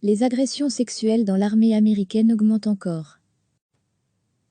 Les agressions sexuelles dans l'armée américaine augmentent encore.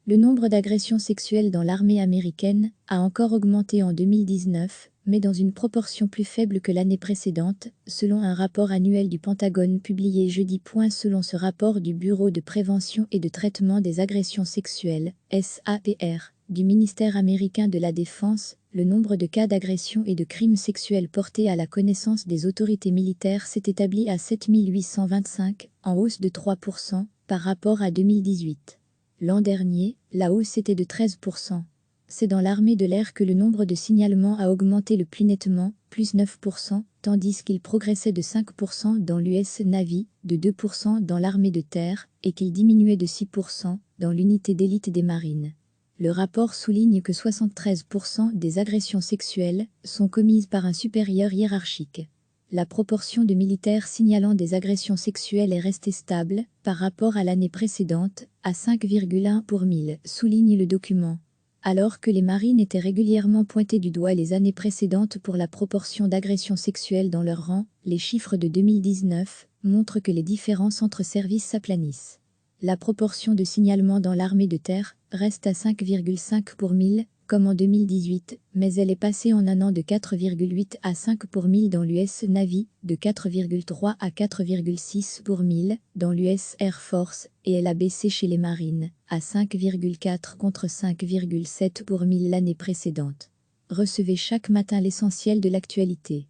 Le nombre d'agressions sexuelles dans l'armée américaine a encore augmenté en 2019, mais dans une proportion plus faible que l'année précédente, selon un rapport annuel du Pentagone publié jeudi. Selon ce rapport du Bureau de prévention et de traitement des agressions sexuelles, SAPR, du ministère américain de la Défense, le nombre de cas d'agressions et de crimes sexuels portés à la connaissance des autorités militaires s'est établi à 7 825, en hausse de 3% par rapport à 2018. L'an dernier, la hausse était de 13%. C'est dans l'armée de l'air que le nombre de signalements a augmenté le plus nettement, plus 9%, tandis qu'il progressait de 5% dans l'US Navy, de 2% dans l'armée de terre, et qu'il diminuait de 6% dans l'unité d'élite des marines. Le rapport souligne que 73% des agressions sexuelles sont commises par un supérieur hiérarchique. La proportion de militaires signalant des agressions sexuelles est restée stable par rapport à l'année précédente, à 5,1 pour 1000, souligne le document. Alors que les marines étaient régulièrement pointées du doigt les années précédentes pour la proportion d'agressions sexuelles dans leur rang, les chiffres de 2019 montrent que les différences entre services s'aplanissent. La proportion de signalements dans l'armée de terre reste à 5,5 pour 1000, comme en 2018, mais elle est passée en un an de 4,8 à 5 pour 1000 dans l'US Navy, de 4,3 à 4,6 pour 1000 dans l'US Air Force, et elle a baissé chez les marines, à 5,4 contre 5,7 pour 1000 l'année précédente. Recevez chaque matin l'essentiel de l'actualité.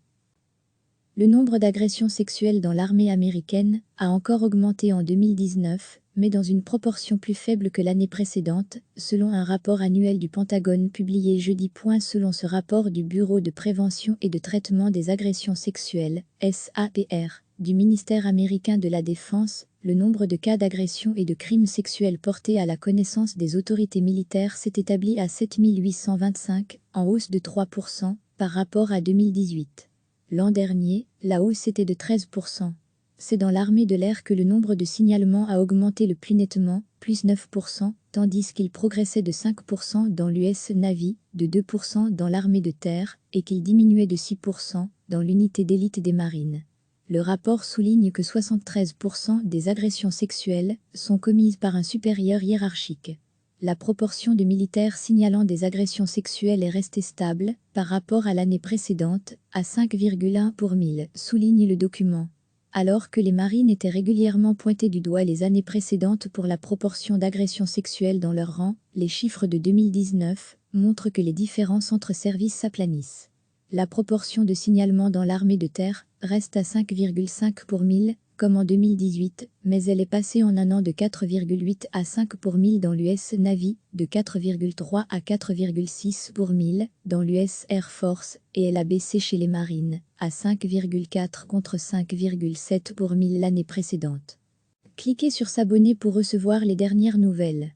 Le nombre d'agressions sexuelles dans l'armée américaine a encore augmenté en 2019, mais dans une proportion plus faible que l'année précédente, selon un rapport annuel du Pentagone publié jeudi. Selon ce rapport du Bureau de prévention et de traitement des agressions sexuelles, SAPR, du ministère américain de la Défense, le nombre de cas d'agressions et de crimes sexuels portés à la connaissance des autorités militaires s'est établi à 7 825, en hausse de 3% par rapport à 2018. L'an dernier, la hausse était de 13%. C'est dans l'armée de l'air que le nombre de signalements a augmenté le plus nettement, plus 9%, tandis qu'il progressait de 5% dans l'US Navy, de 2% dans l'armée de terre, et qu'il diminuait de 6% dans l'unité d'élite des marines. Le rapport souligne que 73% des agressions sexuelles sont commises par un supérieur hiérarchique. La proportion de militaires signalant des agressions sexuelles est restée stable par rapport à l'année précédente, à 5,1 pour 1000, souligne le document. Alors que les marines étaient régulièrement pointées du doigt les années précédentes pour la proportion d'agressions sexuelles dans leur rang, les chiffres de 2019 montrent que les différences entre services s'aplanissent. La proportion de signalements dans l'armée de terre reste à 5,5 pour 1000, comme en 2018, mais elle est passée en un an de 4,8 à 5 pour 1000 dans l'US Navy, de 4,3 à 4,6 pour 1000 dans l'US Air Force, et elle a baissé chez les marines, à 5,4 contre 5,7 pour 1000 l'année précédente. Cliquez sur s'abonner pour recevoir les dernières nouvelles.